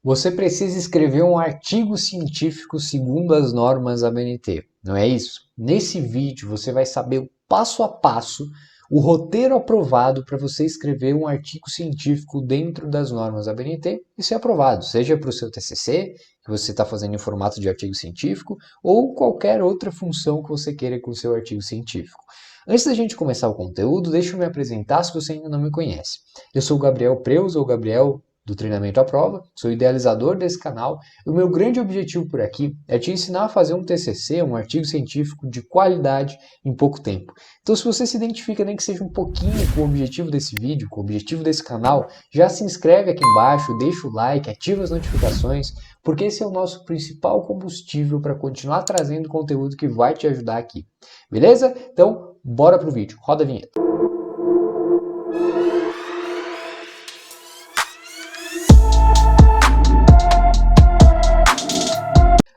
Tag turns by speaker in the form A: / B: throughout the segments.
A: Você precisa escrever um artigo científico segundo as normas ABNT, não é isso? Nesse vídeo você vai saber o passo a passo, o roteiro aprovado para você escrever um artigo científico dentro das normas ABNT e ser aprovado, seja para o seu TCC, que você está fazendo em formato de artigo científico, ou qualquer outra função que você queira com o seu artigo científico. Antes da gente começar o conteúdo, deixa eu me apresentar se você ainda não me conhece. Eu sou o Gabriel Preus, ou Gabriel do Treinamento à Prova, sou idealizador desse canal e o meu grande objetivo por aqui é te ensinar a fazer um TCC, um artigo científico de qualidade em pouco tempo. Então, se você se identifica nem que seja um pouquinho com o objetivo desse vídeo, com o objetivo desse canal, já se inscreve aqui embaixo, deixa o like, ativa as notificações, porque esse é o nosso principal combustível para continuar trazendo conteúdo que vai te ajudar aqui. Beleza? Então, bora pro vídeo. Roda a vinheta.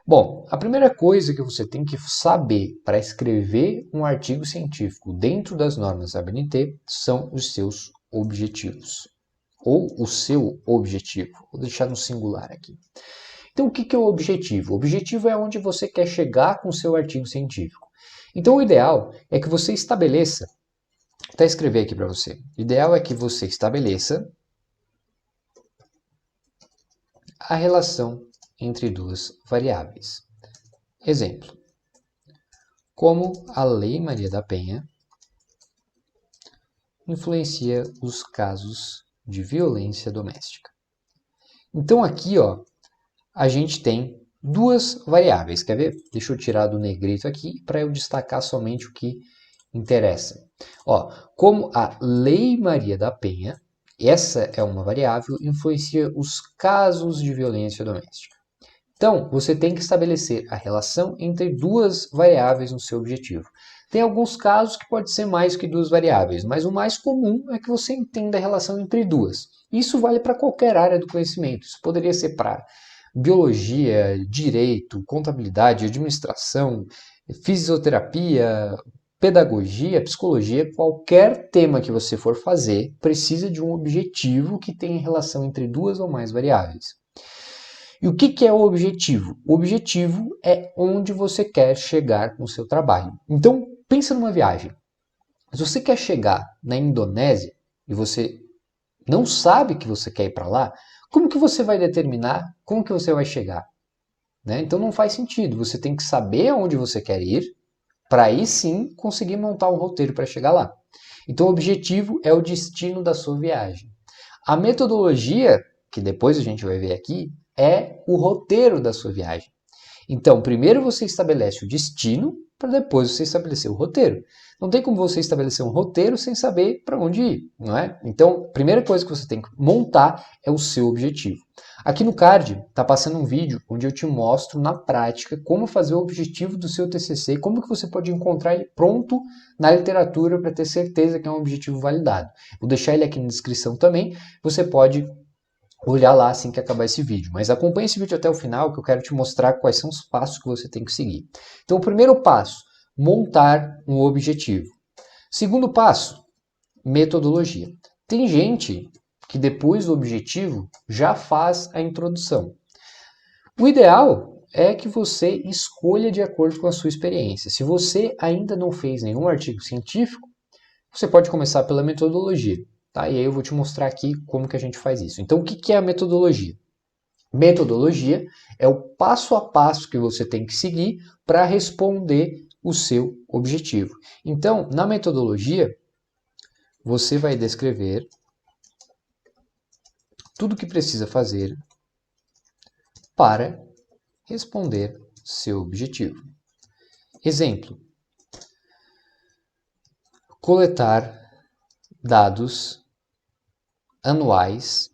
A: Bom, a primeira coisa que você tem que saber para escrever um artigo científico dentro das normas da ABNT são os seus objetivos. Ou o seu objetivo. Vou deixar no singular aqui. Então, o que é o objetivo? O objetivo é onde você quer chegar com o seu artigo científico. Então, o ideal é que você estabeleça, vou até escrever aqui para você, o ideal é que você estabeleça a relação entre duas variáveis. Exemplo. Como a Lei Maria da Penha influencia os casos de violência doméstica. Então aqui, ó, a gente tem duas variáveis. Quer ver? Deixa eu tirar do negrito aqui para eu destacar somente o que interessa. Ó, como a Lei Maria da Penha, essa é uma variável, influencia os casos de violência doméstica. Então, você tem que estabelecer a relação entre duas variáveis no seu objetivo. Tem alguns casos que pode ser mais que duas variáveis, mas o mais comum é que você entenda a relação entre duas. Isso vale para qualquer área do conhecimento. Isso poderia ser para biologia, direito, contabilidade, administração, fisioterapia, pedagogia, psicologia, qualquer tema que você for fazer precisa de um objetivo que tenha relação entre duas ou mais variáveis. E o que é o objetivo? O objetivo é onde você quer chegar com o seu trabalho. Então, pensa numa viagem. Se você quer chegar na Indonésia e você não sabe que você quer ir para lá, como que você vai determinar como que você vai chegar? Né? Então não faz sentido. Você tem que saber aonde você quer ir para aí sim conseguir montar um roteiro para chegar lá. Então o objetivo é o destino da sua viagem. A metodologia, que depois a gente vai ver aqui, é o roteiro da sua viagem. Então, primeiro você estabelece o destino, para depois você estabelecer o roteiro. Não tem como você estabelecer um roteiro sem saber para onde ir, não é? Então, a primeira coisa que você tem que montar é o seu objetivo. Aqui no card está passando um vídeo onde eu te mostro na prática como fazer o objetivo do seu TCC, como que você pode encontrar ele pronto na literatura para ter certeza que é um objetivo validado. Vou deixar ele aqui na descrição também, você pode olhar lá assim que acabar esse vídeo. Mas acompanhe esse vídeo até o final que eu quero te mostrar quais são os passos que você tem que seguir. Então, o primeiro passo, montar um objetivo. Segundo passo, metodologia. Tem gente que depois do objetivo já faz a introdução. O ideal é que você escolha de acordo com a sua experiência. Se você ainda não fez nenhum artigo científico, você pode começar pela metodologia. Tá? E aí eu vou te mostrar aqui como que a gente faz isso. Então, o que é a metodologia? Metodologia é o passo a passo que você tem que seguir para responder o seu objetivo. Então, na metodologia, você vai descrever tudo o que precisa fazer para responder seu objetivo. Exemplo: coletar dados anuais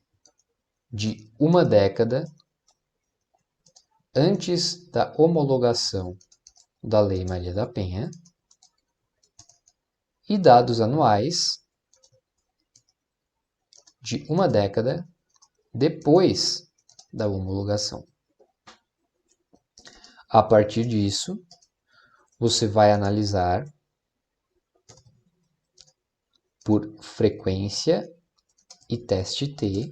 A: de uma década antes da homologação da Lei Maria da Penha e dados anuais de uma década depois da homologação. A partir disso, você vai analisar por frequência e teste T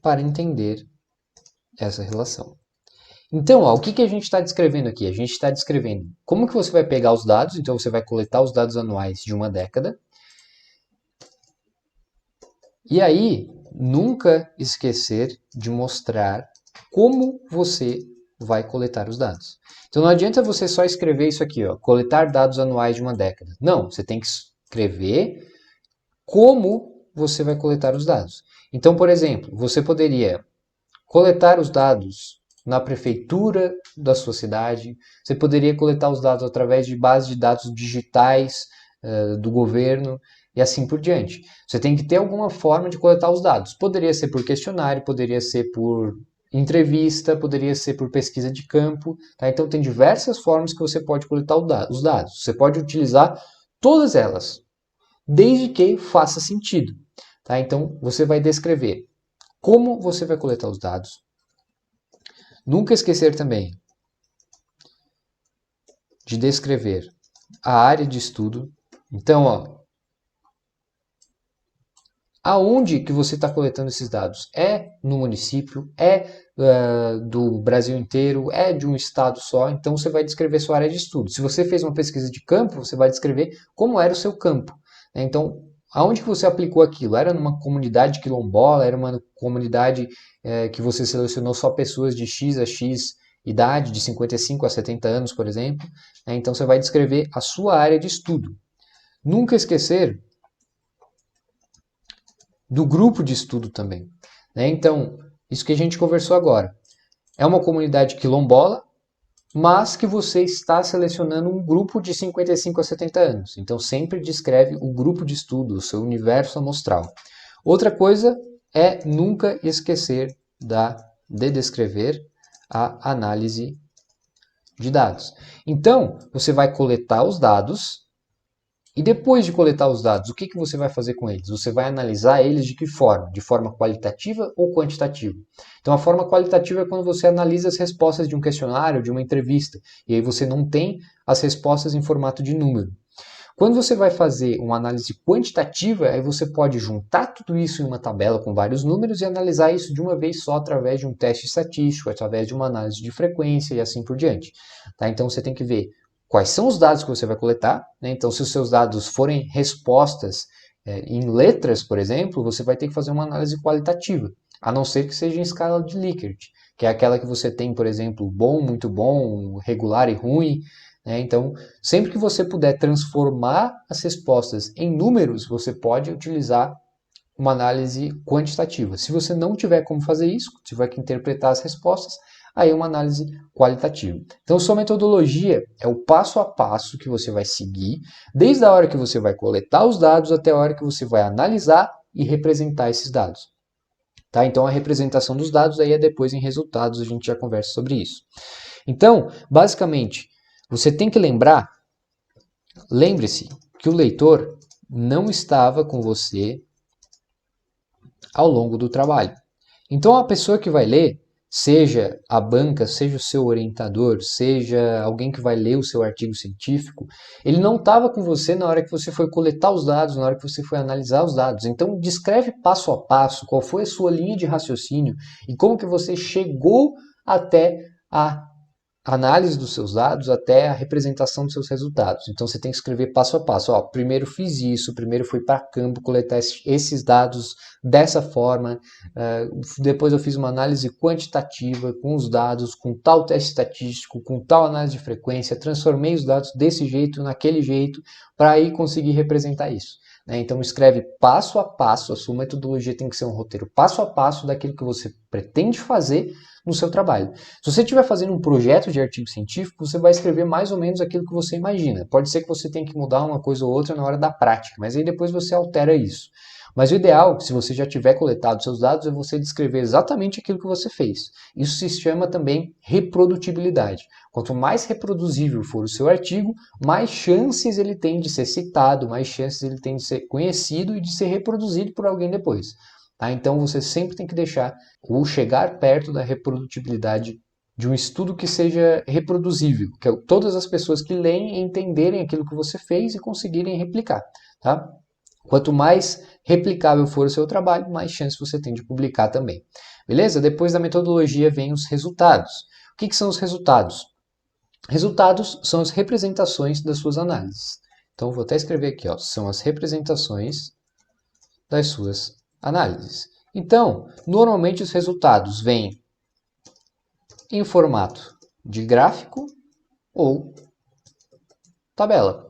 A: para entender essa relação. Então, ó, o que a gente está descrevendo aqui? A gente está descrevendo como que você vai pegar os dados, então você vai coletar os dados anuais de uma década, e aí nunca esquecer de mostrar como você vai coletar os dados. Então não adianta você só escrever isso aqui, ó, coletar dados anuais de uma década. Não, você tem que escrever como você vai coletar os dados. Então, por exemplo, você poderia coletar os dados na prefeitura da sua cidade, você poderia coletar os dados através de bases de dados digitais do governo e assim por diante. Você tem que ter alguma forma de coletar os dados. Poderia ser por questionário, poderia ser por entrevista, poderia ser por pesquisa de campo. Tá? Então, tem diversas formas que você pode coletar os dados. Você pode utilizar todas elas, desde que faça sentido. Tá? Então, você vai descrever como você vai coletar os dados. Nunca esquecer também de descrever a área de estudo. Então, ó, aonde que você está coletando esses dados? É no município? É do Brasil inteiro? É de um estado só? Então você vai descrever sua área de estudo. Se você fez uma pesquisa de campo, você vai descrever como era o seu campo. Então, aonde que você aplicou aquilo? Era numa comunidade quilombola? Era uma comunidade que você selecionou só pessoas de X a X idade, de 55 a 70 anos, por exemplo? Então você vai descrever a sua área de estudo. Nunca esquecer do grupo de estudo também. Então, isso que a gente conversou agora. É uma comunidade quilombola, mas que você está selecionando um grupo de 55 a 70 anos. Então, sempre descreve o grupo de estudo, o seu universo amostral. Outra coisa é nunca esquecer de descrever a análise de dados. Então, você vai coletar os dados. E depois de coletar os dados, o que você vai fazer com eles? Você vai analisar eles de que forma? De forma qualitativa ou quantitativa? Então, a forma qualitativa é quando você analisa as respostas de um questionário, de uma entrevista, e aí você não tem as respostas em formato de número. Quando você vai fazer uma análise quantitativa, aí você pode juntar tudo isso em uma tabela com vários números e analisar isso de uma vez só através de um teste estatístico, através de uma análise de frequência e assim por diante. Tá? Então, você tem que ver quais são os dados que você vai coletar. Né? Então, se os seus dados forem respostas em letras, por exemplo, você vai ter que fazer uma análise qualitativa, a não ser que seja em escala de Likert, que é aquela que você tem, por exemplo, bom, muito bom, regular e ruim. Né? Então, sempre que você puder transformar as respostas em números, você pode utilizar uma análise quantitativa. Se você não tiver como fazer isso, tiver que interpretar as respostas, aí é uma análise qualitativa. Então, sua metodologia é o passo a passo que você vai seguir, desde a hora que você vai coletar os dados até a hora que você vai analisar e representar esses dados. Tá? Então, a representação dos dados aí é depois em resultados, a gente já conversa sobre isso. Então, basicamente, você tem que lembre-se que o leitor não estava com você ao longo do trabalho. Então, a pessoa que vai ler, seja a banca, seja o seu orientador, seja alguém que vai ler o seu artigo científico, ele não estava com você na hora que você foi coletar os dados, na hora que você foi analisar os dados. Então, descreve passo a passo qual foi a sua linha de raciocínio e como que você chegou até a análise dos seus dados até a representação dos seus resultados. Então você tem que escrever passo a passo. Ó, primeiro fiz isso, primeiro fui para campo coletar esses dados dessa forma, depois eu fiz uma análise quantitativa com os dados, com tal teste estatístico, com tal análise de frequência, transformei os dados desse jeito, naquele jeito, para aí conseguir representar isso. Então escreve passo a passo, a sua metodologia tem que ser um roteiro passo a passo daquilo que você pretende fazer no seu trabalho. Se você estiver fazendo um projeto de artigo científico, você vai escrever mais ou menos aquilo que você imagina. Pode ser que você tenha que mudar uma coisa ou outra na hora da prática, mas aí depois você altera isso. Mas o ideal, se você já tiver coletado seus dados, é você descrever exatamente aquilo que você fez. Isso se chama também reprodutibilidade. Quanto mais reproduzível for o seu artigo, mais chances ele tem de ser citado, mais chances ele tem de ser conhecido e de ser reproduzido por alguém depois. Tá? Então você sempre tem que deixar ou chegar perto da reprodutibilidade de um estudo que seja reproduzível, que todas as pessoas que leem entenderem aquilo que você fez e conseguirem replicar. Tá? Quanto mais replicável for o seu trabalho, mais chance você tem de publicar também. Beleza? Depois da metodologia vem os resultados. O que são os resultados? Resultados são as representações das suas análises. Então, vou até escrever aqui, ó, são as representações das suas análises. Então, normalmente os resultados vêm em formato de gráfico ou tabela.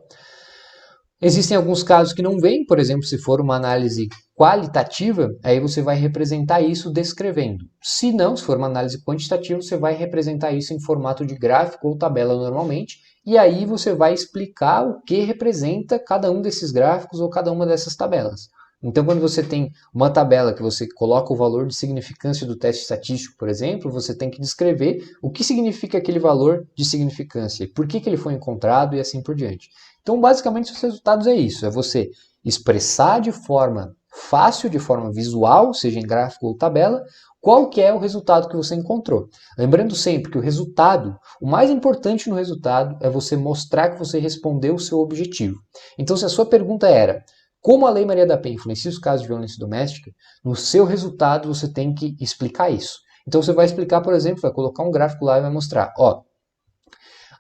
A: Existem alguns casos que não vêm, por exemplo, se for uma análise qualitativa, aí você vai representar isso descrevendo. Se não, se for uma análise quantitativa, você vai representar isso em formato de gráfico ou tabela normalmente, e aí você vai explicar o que representa cada um desses gráficos ou cada uma dessas tabelas. Então, quando você tem uma tabela que você coloca o valor de significância do teste estatístico, por exemplo, você tem que descrever o que significa aquele valor de significância, por que ele foi encontrado e assim por diante. Então, basicamente, os resultados é isso, é você expressar de forma fácil, de forma visual, seja em gráfico ou tabela, qual que é o resultado que você encontrou. Lembrando sempre que o resultado, o mais importante no resultado é você mostrar que você respondeu o seu objetivo. Então, se a sua pergunta era como a Lei Maria da Penha influencia os casos de violência doméstica, no seu resultado você tem que explicar isso. Então, você vai explicar, por exemplo, vai colocar um gráfico lá e vai mostrar, ó,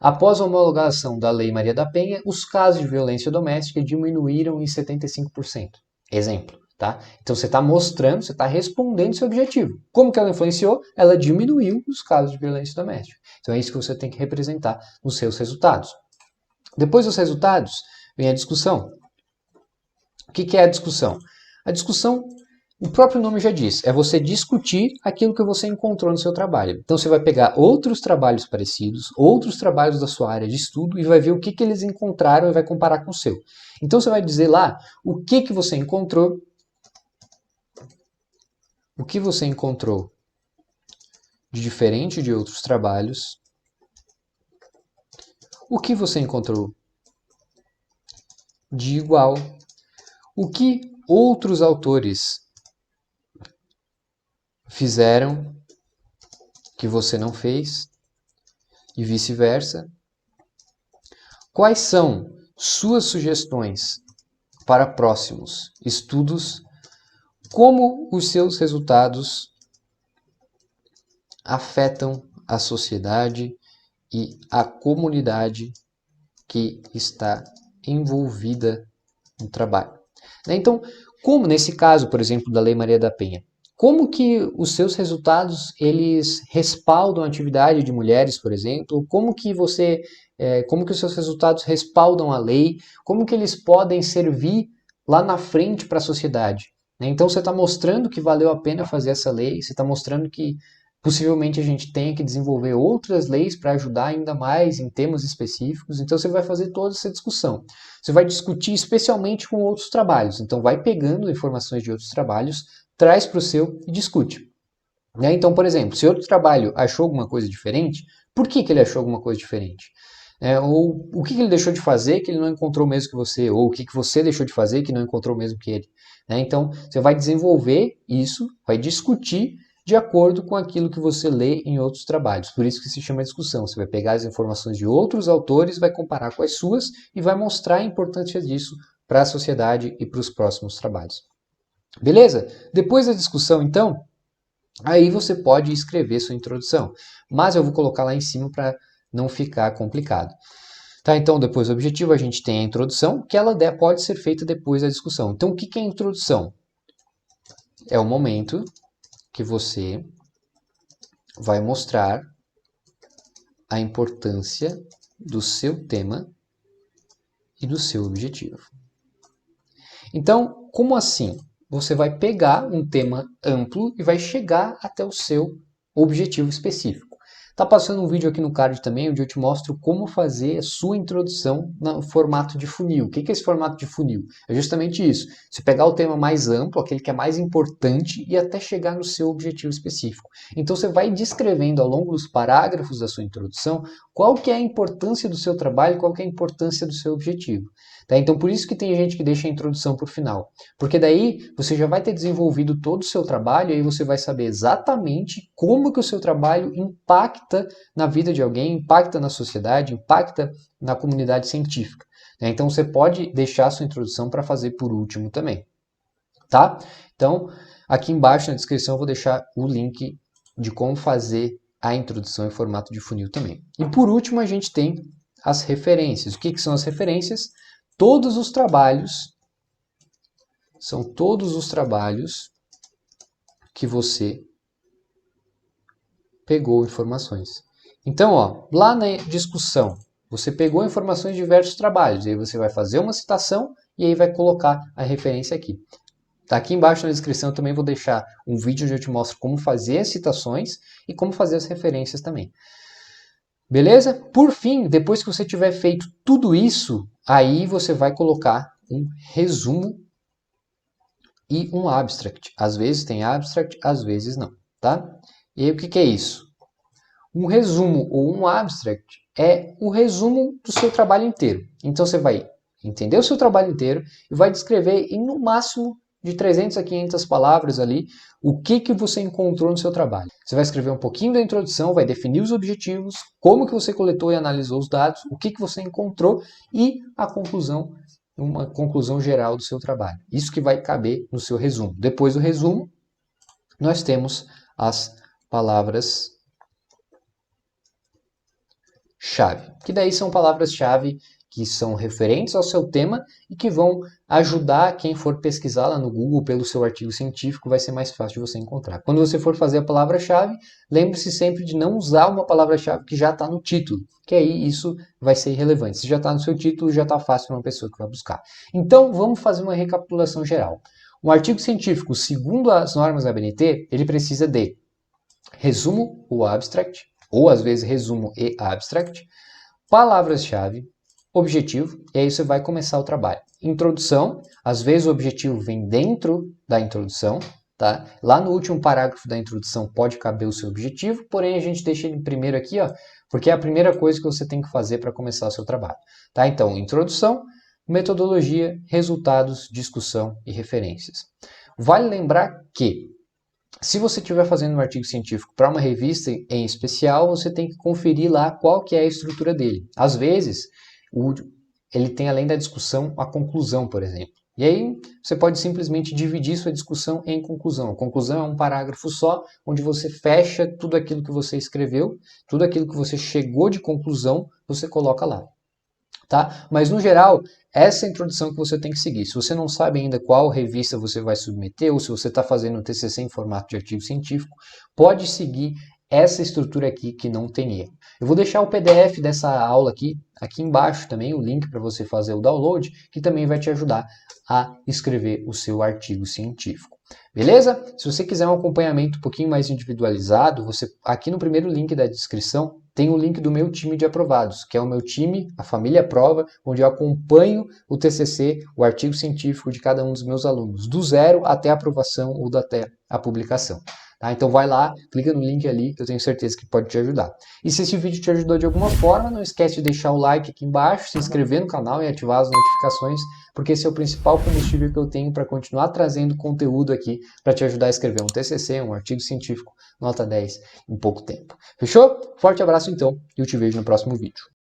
A: após a homologação da Lei Maria da Penha, os casos de violência doméstica diminuíram em 75%. Exemplo, tá? Então você está mostrando, você está respondendo seu objetivo. Como que ela influenciou? Ela diminuiu os casos de violência doméstica. Então é isso que você tem que representar nos seus resultados. Depois dos resultados, vem a discussão. O que é a discussão? A discussão, o próprio nome já diz, é você discutir aquilo que você encontrou no seu trabalho. Então você vai pegar outros trabalhos parecidos, outros trabalhos da sua área de estudo e vai ver o que eles encontraram e vai comparar com o seu. Então você vai dizer lá o que você encontrou, de diferente de outros trabalhos, o que você encontrou de igual, o que outros autores fizeram que você não fez e vice-versa. Quais são suas sugestões para próximos estudos? Como os seus resultados afetam a sociedade e a comunidade que está envolvida no trabalho. Então, como nesse caso, por exemplo, da Lei Maria da Penha, como que os seus resultados eles respaldam a atividade de mulheres, por exemplo? Como que os seus resultados respaldam a lei? Como que eles podem servir lá na frente para a sociedade? Então você está mostrando que valeu a pena fazer essa lei, você está mostrando que possivelmente a gente tenha que desenvolver outras leis para ajudar ainda mais em temas específicos. Então você vai fazer toda essa discussão. Você vai discutir especialmente com outros trabalhos. Então vai pegando informações de outros trabalhos, traz para o seu e discute. Então, por exemplo, se outro trabalho achou alguma coisa diferente, por que ele achou alguma coisa diferente? Ou o que ele deixou de fazer que ele não encontrou o mesmo que você, ou o que você deixou de fazer que não encontrou o mesmo que ele. Então, você vai desenvolver isso, vai discutir de acordo com aquilo que você lê em outros trabalhos. Por isso que se chama discussão. Você vai pegar as informações de outros autores, vai comparar com as suas e vai mostrar a importância disso para a sociedade e para os próximos trabalhos. Beleza? Depois da discussão, então, aí você pode escrever sua introdução. Mas eu vou colocar lá em cima para não ficar complicado. Tá, então, depois do objetivo, a gente tem a introdução, que ela pode ser feita depois da discussão. Então, o que é a introdução? É o momento que você vai mostrar a importância do seu tema e do seu objetivo. Então, como assim? Você vai pegar um tema amplo e vai chegar até o seu objetivo específico. Tá passando um vídeo aqui no card também, onde eu te mostro como fazer a sua introdução no formato de funil. O que é esse formato de funil? É justamente isso. Você pegar o tema mais amplo, aquele que é mais importante, e até chegar no seu objetivo específico. Então você vai descrevendo ao longo dos parágrafos da sua introdução qual que é a importância do seu trabalho, qual que é a importância do seu objetivo. Tá? Então por isso que tem gente que deixa a introdução para o final. Porque daí você já vai ter desenvolvido todo o seu trabalho e aí você vai saber exatamente como que o seu trabalho impacta na vida de alguém, impacta na sociedade, impacta na comunidade científica. né? Então você pode deixar a sua introdução para fazer por último também, tá? Então, aqui embaixo na descrição eu vou deixar o link de como fazer a introdução em formato de funil também. E por último a gente tem as referências. O que são as referências? Todos os trabalhos, são todos os trabalhos que você pegou informações. Então, ó, lá na discussão, você pegou informações de diversos trabalhos, e aí você vai fazer uma citação e aí vai colocar a referência aqui. Tá aqui embaixo na descrição eu também vou deixar um vídeo onde eu te mostro como fazer as citações e como fazer as referências também. Beleza? Por fim, depois que você tiver feito tudo isso, aí você vai colocar um resumo e um abstract. Às vezes tem abstract, às vezes não, tá? E aí o que é isso? Um resumo ou um abstract é o resumo do seu trabalho inteiro. Então você vai entender o seu trabalho inteiro e vai descrever em no máximo de 300 a 500 palavras ali o que você encontrou no seu trabalho. Você vai escrever um pouquinho da introdução, vai definir os objetivos, como que você coletou e analisou os dados, o que você encontrou e a conclusão, uma conclusão geral do seu trabalho. Isso que vai caber no seu resumo. Depois do resumo, nós temos as palavras-chave, que daí são palavras-chave que são referentes ao seu tema e que vão ajudar quem for pesquisar lá no Google pelo seu artigo científico, vai ser mais fácil de você encontrar. Quando você for fazer a palavra-chave, lembre-se sempre de não usar uma palavra-chave que já está no título, que aí isso vai ser irrelevante. Se já está no seu título, já está fácil para uma pessoa que vai buscar. Então, vamos fazer uma recapitulação geral. Um artigo científico, segundo as normas da ABNT, ele precisa de resumo ou abstract, ou às vezes resumo e abstract, palavras-chave, objetivo, e aí você vai começar o trabalho. Introdução, às vezes o objetivo vem dentro da introdução, tá? Lá no último parágrafo da introdução pode caber o seu objetivo, porém a gente deixa ele primeiro aqui, ó, porque é a primeira coisa que você tem que fazer para começar o seu trabalho, tá? Então, introdução, metodologia, resultados, discussão e referências. Vale lembrar que se você estiver fazendo um artigo científico para uma revista em especial, você tem que conferir lá qual que é a estrutura dele. Às vezes, ele tem além da discussão a conclusão, por exemplo. E aí você pode simplesmente dividir sua discussão em conclusão. A conclusão é um parágrafo só, onde você fecha tudo aquilo que você escreveu, tudo aquilo que você chegou de conclusão, você coloca lá. Tá? Mas no geral, essa é a introdução que você tem que seguir. Se você não sabe ainda qual revista você vai submeter, ou se você está fazendo um TCC em formato de artigo científico, pode seguir essa estrutura aqui que não tem erro. Eu vou deixar o PDF dessa aula aqui embaixo também, o link para você fazer o download, que também vai te ajudar a escrever o seu artigo científico. Beleza? Se você quiser um acompanhamento um pouquinho mais individualizado, você aqui no primeiro link da descrição tem o link do meu time de aprovados, que é o meu time, a família Aprova, onde eu acompanho o TCC, o artigo científico de cada um dos meus alunos, do zero até a aprovação ou até a publicação. Tá? Então vai lá, clica no link ali, eu tenho certeza que pode te ajudar. E se esse vídeo te ajudou de alguma forma, não esquece de deixar o like aqui embaixo, se inscrever no canal e ativar as notificações, porque esse é o principal combustível que eu tenho para continuar trazendo conteúdo aqui para te ajudar a escrever um TCC, um artigo científico, nota 10 em pouco tempo. Fechou? Forte abraço então e eu te vejo no próximo vídeo.